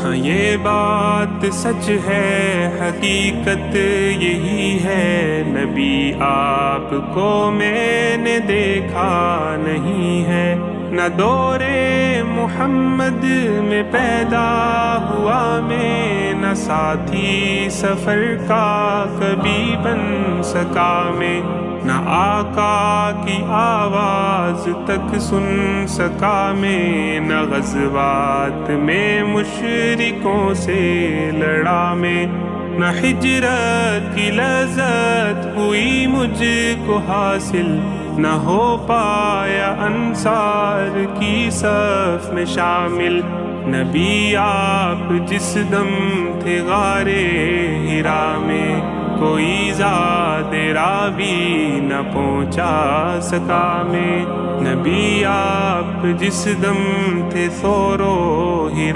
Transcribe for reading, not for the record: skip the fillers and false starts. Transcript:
ہاں یہ بات سچ ہے، حقیقت یہی ہے، نبی آپ کو میں نے دیکھا نہیں ہے، نہ دور محمد میں پیدا ہوا میں، نہ ساتھی سفر کا کبھی بن سکا میں، نہ آقا کی آواز تک سن سکا میں، نہ غزوات میں مشرکوں سے لڑا میں، نہ ہجرت کی لذت ہوئی مجھ کو حاصل، نہ ہو پایا انصار کی صف میں شامل، نبی آپ جس دم تھے غار حرا میں، کوئی زاد راوی نہ پہنچا سکا میں، نبی آپ جس دم تھے ثور و حرا